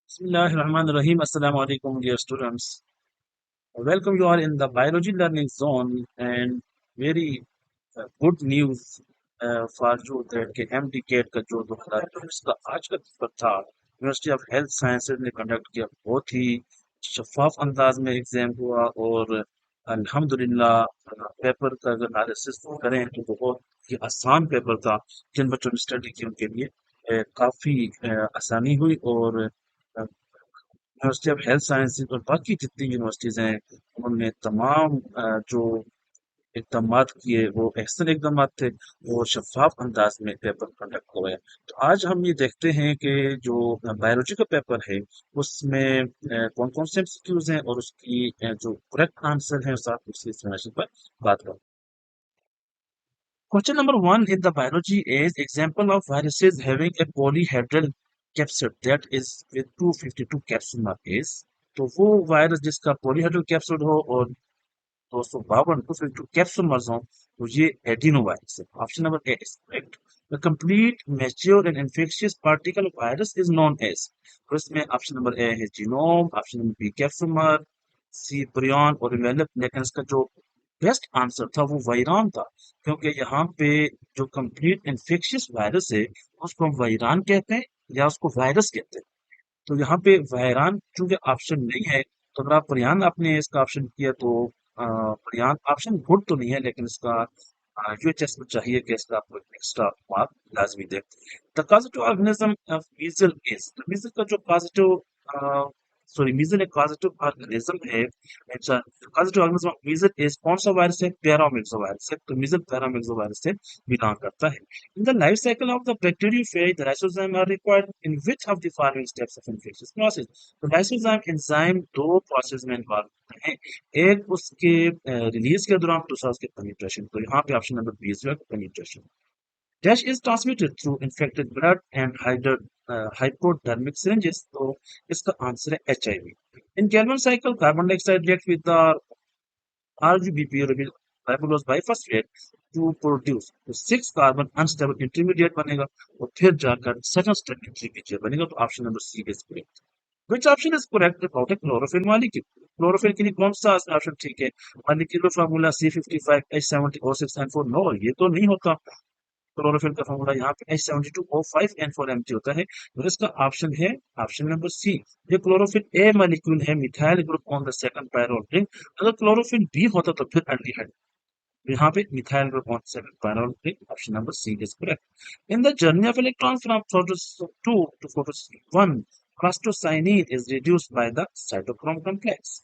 Bismillahirrahmanirrahim. Assalamu alaikum, dear students. Welcome you all in the biology learning zone and very good news for you that कि MDCAT का जो 2024 का आज का paper था university of health sciences ने conduct किया। बहुत ही शफाफ अंदाज में एग्जाम हुआ और अल्हम्दुलिल्लाह पेपर का अगर एनालिसिस करें तो बहुत ही आसान पेपर था। जिन बच्चों ने स्टडी की उनके लिए काफ़ी आसानी हुई और यूनिवर्सिटी ऑफ हेल्थ साइंसेज और बाकी जितनी यूनिवर्सिटीज़ हैं उन्होंने तमाम जो इकदामात किए वो अहसन इकदामात थे और शफाफ अंदाज में पेपर कंडक्ट हुए। तो आज हम ये देखते हैं कि जो बायोलॉजी का पेपर है उसमें कौन कौन से एमसीक्यूज हैं और उसकी जो करेक्ट आंसर है साथ उसकी एक्सप्लेनेशन पर बात करें। Question number one in the biology is example of viruses having a polyhedral capsid that is with 252 capsid is तो वो वायरस जिसका पॉलीहेड्रल कैप्सिड हो और 252 252 कैप्सुलर्स हो तो ये एडिनो वायरस है। Option number A is correct. The complete mature and infectious particle virus is known as तो इसमें ऑप्शन नंबर ए है genome, option number B capsular, C prion और इवेलप। लेकिन इसका जो बेस्ट आंसर था वो वायरान था क्योंकि यहाँ पे जो कंप्लीट इन्फेक्शियस वायरस है उसको हम वायरान कहते हैं या उसको वायरस कहते हैं। तो यहाँ पे वायरान चूंकि ऑप्शन नहीं है तो अगर आप परियान आपने इसका ऑप्शन किया तो परियान ऑप्शन गुड तो नहीं है लेकिन इसका यूएचएस में चाहिए कि इसका आपको एक्स्ट्रा मार्क लाजमी दे। The positive organism of measle is तो मीजल का जो पॉजिटिव सॉरी मीजल एक पॉजिटिव ऑर्गेनिज्म है। अच्छा, positive organism of measle is कौन सा वायरस है? पैरामिक्सो वायरस है। तो मीजल पैरामिक्सो वायरस से बिलोंग करता है। In the life cycle of the bacteriophage, the lysozyme are required in which of the following steps of infectious process? तो lysozyme enzyme दो प्रोसेस में इन्वॉल्व होते हैं, एक उसके रिलीज के दौरान, दूसरा उसके पेनिट्रेशन। तो यहाँ पे option number B is penetration. Dash is transmitted through infected blood and hypodermic syringes. तो इसका आंसर है HIV. In Calvin cycle, carbon dioxide reacts with the RGBP ribulose biphosphate to produce तो 6 कार्बन अनस्टेबल इंटरमीडिएट बनेगा और फिर जाकर second step intermediate बनेगा। तो option number C is correct. Which option is correct about a chlorophyll molecule? Chlorophyll के लिए कौन सा ऑप्शन ठीक है? मॉलिक्यूलर फार्मूला C55H70O6N4 नो, ये तो नहीं होता। क्लोरोफिल का फार्मूला यहाँ पे H72O5N4MT होता है। तो इसका ऑप्शन है ऑप्शन नंबर सी। ये क्लोरोफिल ए मॉलिक्यूल है, methyl group on the second pyrrole ring. अगर क्लोरोफिल बी होता तो फिर एल्डिहाइड। यहाँ पे methyl group on second pyrrole ring. Option number C is correct. In the journey of electron from photos 2 to photos 1, prostocyanine is reduced by the cytochrome complex.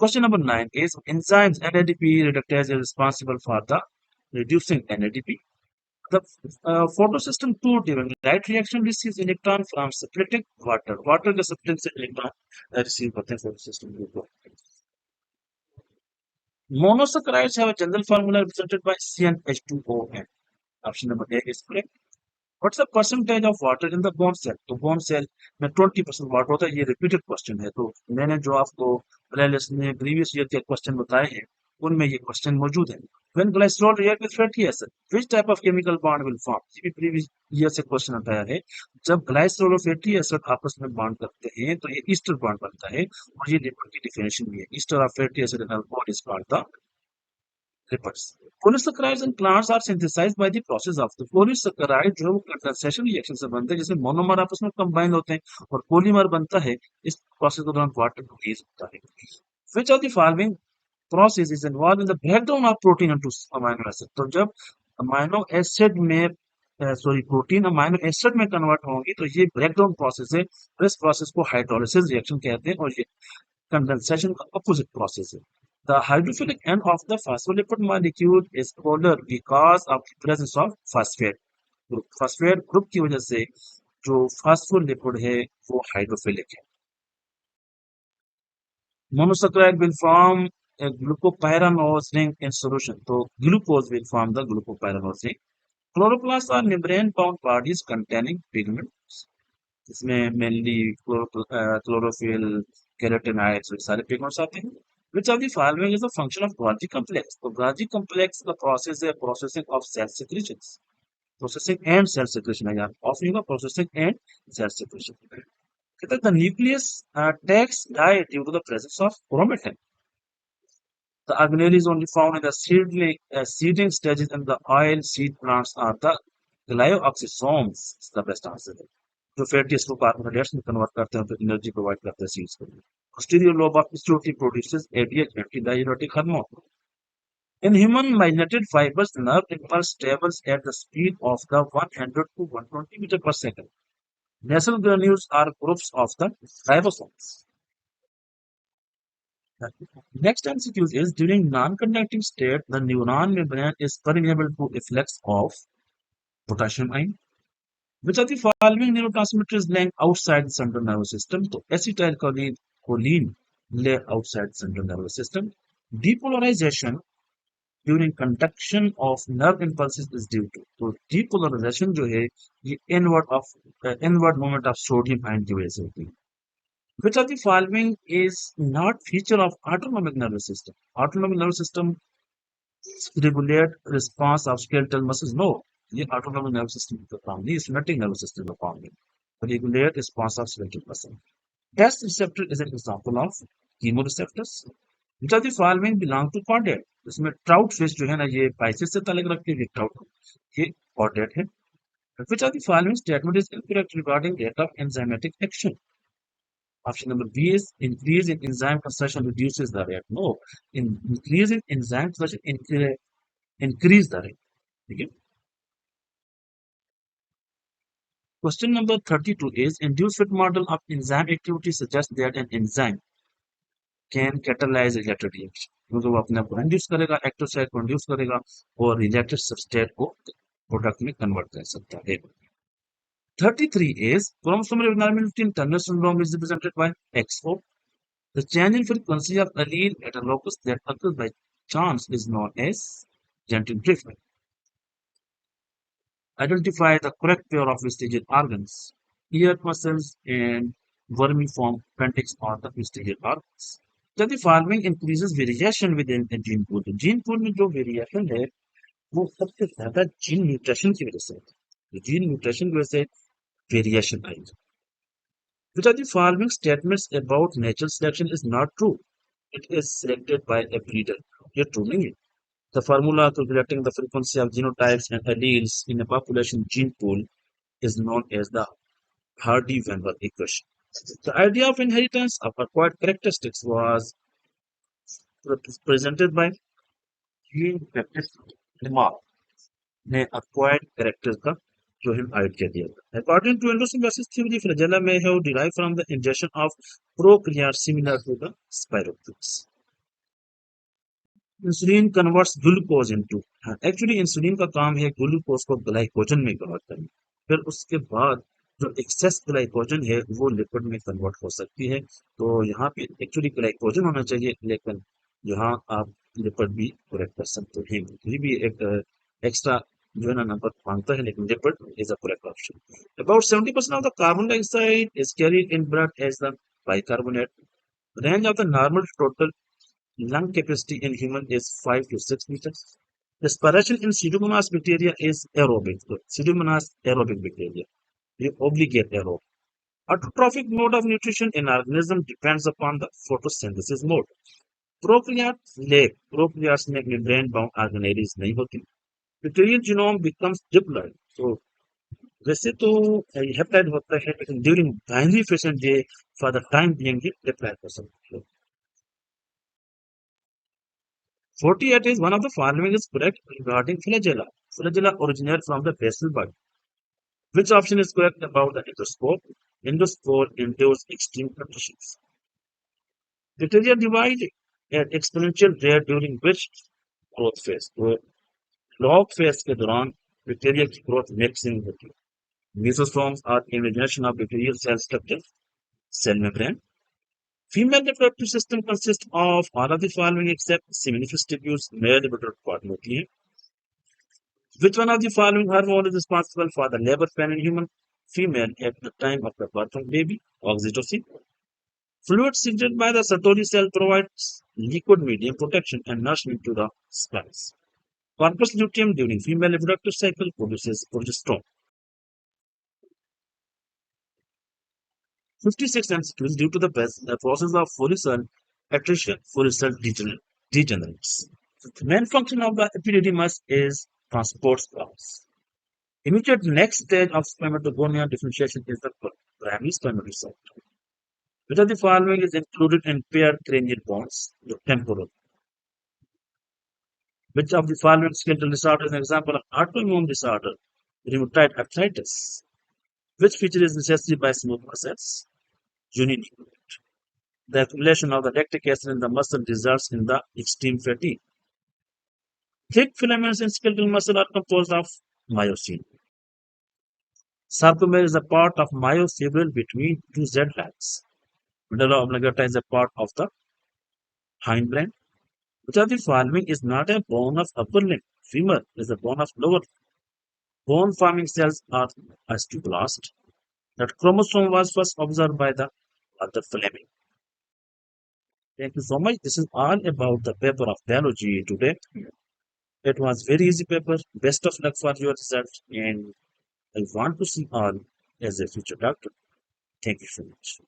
Question number 9 is enzymes NADP reductase is responsible for the reducing NADP. The photosystem 2 during light reaction receives electron from separated water. Water के substance से electron receive करते हैं photosystem 2 को. Monosaccharides have a general formula represented by CnH2ON. Option number A is correct. What's the percentage of water in the bone cell? तो bone cell में 20% water होता है। ये रिपीटेड क्वेश्चन है तो मैंने जो आपको प्लेलिस्ट में प्रीवियस ईयर के क्वेश्चन बताए हैं उनमें ये क्वेश्चन मौजूद है। When glycerol react with fatty acid, which type of chemical bond will form? ये भी प्रीवियस ईयर से क्वेश्चन आता है। जब ग्लाइसरॉल और फैटी एसिड आपस में बॉन्ड करते हैं तो ये ईस्टर बॉन्ड बनता है और ये लिपिड की डिफिनेशन भी है। Ester of fatty acid in alcohol is called the lipids. Polysaccharides in plants are synthesized by the process of the polysaccharide जो है वो कंडेंसेशन रिएक्शन से बनते हैं जिसमें मोनोमर आपस में कंबाइन होते हैं और पॉलीमर बनता है। इस प्रोसेस के दौरान वाटर रिलीज होता है। Which of the following process is involved in the breakdown of protein into amino acid? तो जब अमाइनो एसिड में सॉरी प्रोटीन अमाइनो एसिड में कन्वर्ट होंगी तो ये ब्रेकडाउन प्रोसेस है और इस प्रोसेस को हाइड्रोलिसिस रिएक्शन कहते हैं और ये condensation का opposite process है। The hydrophilic end of the phospholipid molecule is polar because of the presence of phosphate group. Phosphate group की वजह से जो phospholipid है वो हाइड्रोफिलिक है। Monosaccharide will form a glucopyranose ring in solution. तो glucose will form the glucopyranose ring. Chloroplasts are membrane-bound bodies containing pigments. इसमें mainly chlorophyll, केराटिनॉइड्स और सारे पिगमेंट्स आते हैं। Which of the following is a function of Golgi complex? तो Golgi complex का process है processing of cell secretions. processing and cell secretion है यहाँ ऑफ नहीं होगा processing and cell secretion कहते हैं the nucleus takes die due to the presence of chromatin. The organelle is only found in the seeding stages and the oil seed plants are the glyoxysomes. Is the best answer. जो fatty acid को carbohydrates में convert करते हैं तो energy provide करते हैं seeds को posterior lobe of pituitary produces ADH antidiuretic hormone. In human myelinated fibers, nerve impulse travels at the speed of the 100 to 120 meter per second. Nasal granules are groups of the ribosomes. Next MCQ is during non-conducting state, the neuron membrane is permeable to efflux of potassium ion. Which of the following neurotransmitters lying outside the central nervous system? So acetylcholine lay outside the central nervous system. Depolarization during conduction of nerve impulses is due to. तो depolarization जो है ये inward movement of sodium ion की वजह से होती है. Which of the following is not feature of autonomic nervous system? Autonomic nervous system regulate response of skeletal muscles. No, ये autonomic nervous system का काम नहीं, somatic nervous system का काम है. Regulate response of skeletal muscle. Test receptor is an example of chemoreceptors. Which of the following belong to chordate? इसमें trout fish जो है ना ये Pisces से ताल्लुक रखती है, ये trout ये chordate है. Which of the following statement is incorrect regarding rate of enzymatic action? Option number B is increase in enzyme concentration reduces the rate. No, increase in enzyme concentration increase the rate. ठीक है. Question number 32 is induced fit model of enzyme activity suggests that an enzyme can catalyze reactor reaction. क्योंकि वो अपने आप को induce करेगा, active site को induce करेगा और रिएक्टेड सबस्ट्रेट को प्रोडक्ट में कन्वर्ट कर सकता है. 33 is chromosomal abnormality in Turner syndrome is represented by XO. The change in frequency of allele at a locus that occurs by chance is known as gentle drift. Identify the correct pair of vestigial organs. Ear muscles and vermiform appendix are the vestigial organs. So the following increases variation within a gene pool. तो gene pool में जो variation है वो सबसे ज्यादा gene mutation की वजह से है. तो जीन म्यूटेशन की वजह से वेरिएशन आएगी. Which of the following statements about natural selection is not true? It is selected by a breeder. ये true नहीं है. The formula calculating the frequency of genotypes and alleles in a population gene pool is known as the Hardy-Weinberg equation. The idea of inheritance of acquired characteristics was presented by Jean-Baptiste Lamarck ने acquired characters का जो है idea दिया था. According to endosymbiosis theory, flagella may have derived from the ingestion of procreate similar to the spirochetes. Insulin converts glucose into. Actually insulin का काम है glucose को ग्लाइकोजन में कन्वर्ट करना. फिर उसके बाद जो एक्सेस ग्लाइकोजन है वो लिपिड में कन्वर्ट हो सकती है. तो यहाँ पे एक्चुअली ग्लाइकोजन होना चाहिए लेकिन यहाँ आप लिपिड भी करेक्ट कर सकते हैं. ये भी एक एक्स्ट्रा जो है ना नंबर मांगता है लेकिन lipid is a correct option. About 70% of the carbon dioxide is carried in blood as the bicarbonate. Range of the normal total lung capacity in human is 5 to 6 meters. Respiration in Pseudomonas bacteria is aerobic. So, Pseudomonas aerobic bacteria. They obligate aerobic. Autotrophic mode of nutrition in organism depends upon the photosynthesis mode. Prokaryotes में membrane bound organelles नहीं होती. Bacterial genome becomes diploid. So वैसे तो हेप्टाइड होता है लेकिन during binary fission J for the time being ये deploy कर सकते हैं. 48 is one of the following is correct regarding flagella. Flagella originate from the basal body. Which option is correct about the endoscope? Endoscope endures extreme conditions. Bacteria divide at exponential rate during which growth phase? तो log phase के दौरान bacteria की growth maximum होती है. Mesosomes are imagination of bacterial cell structure, cell membrane. Female reproductive system consists of all of the following except seminiferous tubules. Male reproductive partner होती है. Which one of the following hormone is responsible for the labor pain in human female at the time of the birth of baby? Oxytocin. Fluid secreted by the Sertoli cell provides liquid medium protection and nourishment to the sperms. Corpus luteum during female reproductive cycle produces progesterone. 56 MCQs due to the process of follicle attrition, follicle degenerates. The main function of the epididymis is transport class. Immediate next stage of spermatogonia differentiation is the primary spermatocyte. Which of the following is included in paired cranial bones, the temporal? Which of the following skeletal disorder is an example of autoimmune disorder, rheumatoid arthritis? Which feature is necessary by smooth muscles? Unique. The accumulation of the lactic acid in the muscle results in the extreme fatigue. Thick filaments in skeletal muscle are composed of myosin. Sarcomere is a part of myofibril between two Z-lines. Medulla oblongata is a part of the hindbrain. Which of the following is not a bone of upper limb? Femur is a bone of lower. Bone forming cells are osteoblasts. That chromosome was first observed by the author Fleming. Thank you so much. This is all about the paper of biology today. It was very easy paper. Best of luck for your result, and I want to see all as a future doctor. Thank you so much.